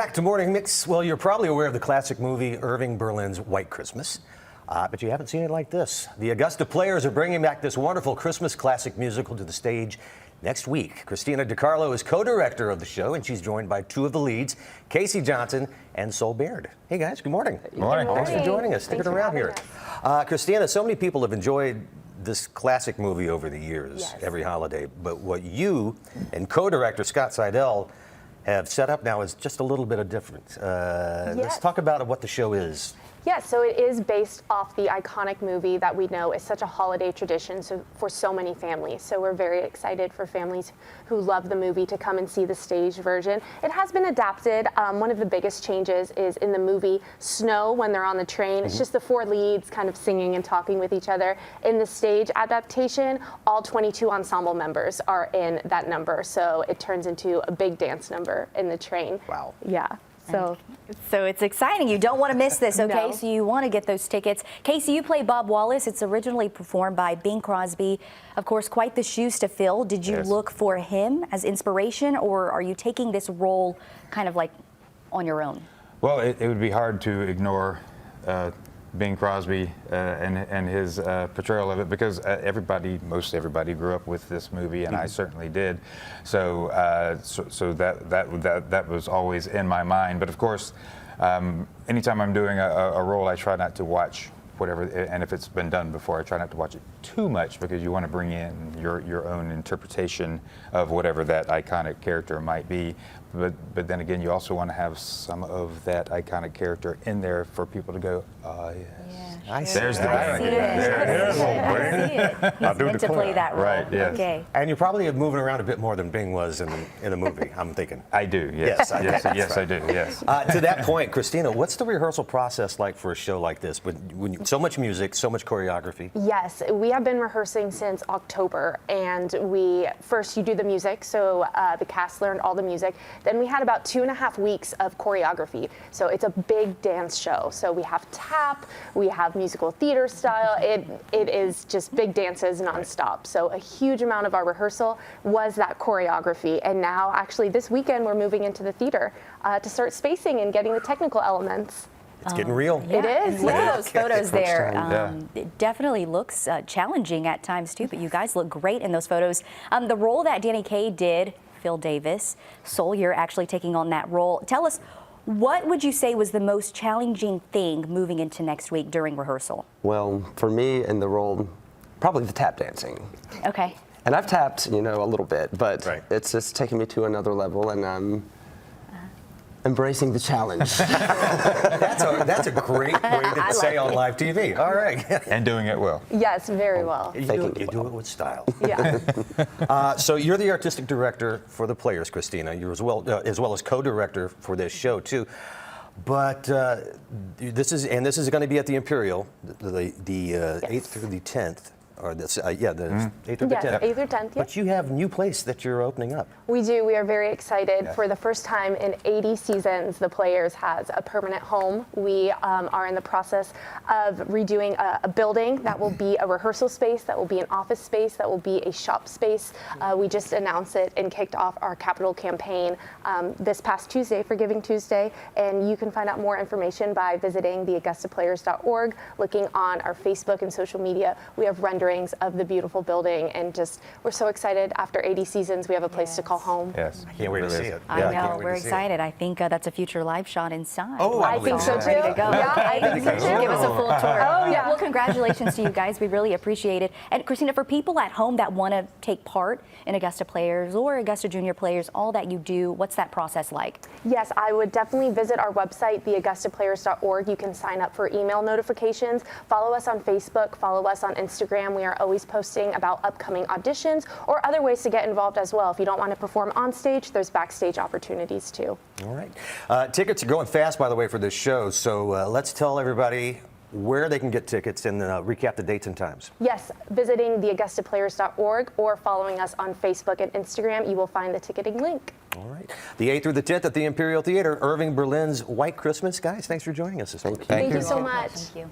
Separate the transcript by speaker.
Speaker 1: Back to Morning Mix. Well, you're probably aware of the classic movie Irving Berlin's White Christmas, but you haven't seen it like this. The Augusta Players are bringing back this wonderful Christmas classic musical to the stage next week. Christina DiCarlo is co-director of the show, and she's joined by two of the leads, Casey Johnson and Sol Baird. Hey guys, good morning.
Speaker 2: Good morning.
Speaker 1: Thanks for joining us. Sticking around here. Christina, so many people have enjoyed this classic movie over the years, every holiday, but what you and co-director Scott Seidel have set up now is just a little bit of different. Let's talk about what the show is.
Speaker 2: Yes, so it is based off the iconic movie that we know is such a holiday tradition for so many families. So we're very excited for families who love the movie to come and see the stage version. It has been adapted. One of the biggest changes is in the movie Snow, when they're on the train. It's just the four leads kind of singing and talking with each other. In the stage adaptation, all 22 ensemble members are in that number. So it turns into a big dance number in the train.
Speaker 1: Wow.
Speaker 2: Yeah.
Speaker 3: So it's exciting. You don't want to miss this, okay?
Speaker 2: No.
Speaker 3: So you want to get those tickets. Casey, you play Bob Wallace. It's originally performed by Bing Crosby. Of course, quite the shoes to fill. Did you look for him as inspiration, or are you taking this role kind of like on your own?
Speaker 4: Well, it would be hard to ignore Bing Crosby and his portrayal of it, because most everybody grew up with this movie, and I certainly did. So that was always in my mind. But of course, anytime I'm doing a role, I try not to watch whatever, and if it's been done before, I try not to watch it too much, because you want to bring in your own interpretation of whatever that iconic character might be. But then again, you also want to have some of that iconic character in there for people to go, oh yes.
Speaker 1: I see.
Speaker 4: There's the guy.
Speaker 3: He's meant to play that role.
Speaker 4: Right, yes.
Speaker 3: Okay.
Speaker 1: And you're probably moving around a bit more than Bing was in the movie, I'm thinking.
Speaker 4: I do, yes. Yes, I do, yes.
Speaker 1: To that point, Christina, what's the rehearsal process like for a show like this? So much music, so much choreography.
Speaker 2: Yes, we have been rehearsing since October, and first you do the music, so the cast learned all the music. Then we had about 2.5 weeks of choreography. So it's a big dance show. So we have tap, we have musical theater style. It is just big dances nonstop. So a huge amount of our rehearsal was that choreography. And now actually this weekend we're moving into the theater to start spacing and getting the technical elements.
Speaker 1: It's getting real.
Speaker 2: It is.
Speaker 3: Look at those photos there.
Speaker 4: Yeah.
Speaker 3: It definitely looks challenging at times too, but you guys look great in those photos. The role that Danny Kaye did, Phil Davis, Sol, you're actually taking on that role. Tell us, what would you say was the most challenging thing moving into next week during rehearsal?
Speaker 5: Well, for me in the role, probably the tap dancing.
Speaker 3: Okay.
Speaker 5: And I've tapped, a little bit, but
Speaker 1: Right.
Speaker 5: it's just taken me to another level, and I'm embracing the challenge.
Speaker 1: That's a great way to say on live TV. All right.
Speaker 4: And doing it well.
Speaker 2: Yes, very well.
Speaker 1: You do it with style.
Speaker 2: Yeah.
Speaker 1: So you're the artistic director for the Players, Christina. You're as well as co-director for this show too. But this is going to be at the Imperial, the 8th through the 10th. Or this, the 8th through the 10th.
Speaker 2: Yes, 8th through 10th,
Speaker 1: But you have a new place that you're opening up.
Speaker 2: We do. We are very excited. For the first time in 80 seasons, the Players has a permanent home. We are in the process of redoing a building that will be a rehearsal space, that will be an office space, that will be a shop space. We just announced it and kicked off our capital campaign this past Tuesday for Giving Tuesday. And you can find out more information by visiting theaugustaplayers.org, looking on our Facebook and social media. We have renderings of the beautiful building, and we're so excited. After 80 seasons, we have a place to call home.
Speaker 4: Yes.
Speaker 1: I can't wait to see it.
Speaker 3: I know, we're excited. I think that's a future live shot inside.
Speaker 1: Oh,
Speaker 2: I think so too.
Speaker 3: Ready to go.
Speaker 2: Yeah, I think so too.
Speaker 3: Give us a full tour.
Speaker 2: Oh, yeah.
Speaker 3: Well, congratulations to you guys. We really appreciate it. And Christina, for people at home that want to take part in Augusta Players or Augusta Junior Players, all that you do, what's that process like?
Speaker 2: Yes, I would definitely visit our website, theaugustaplayers.org. You can sign up for email notifications. Follow us on Facebook. Follow us on Instagram. We are always posting about upcoming auditions or other ways to get involved as well. If you don't want to perform on stage, there's backstage opportunities too.
Speaker 1: All right. Tickets are going fast, by the way, for this show. So let's tell everybody where they can get tickets and recap the dates and times.
Speaker 2: Yes, visiting theaugustaplayers.org or following us on Facebook and Instagram, you will find the ticketing link.
Speaker 1: All right. The 8th through the 10th at the Imperial Theater, Irving Berlin's White Christmas. Guys, thanks for joining us this morning.
Speaker 2: Thank you so much.
Speaker 3: Thank you.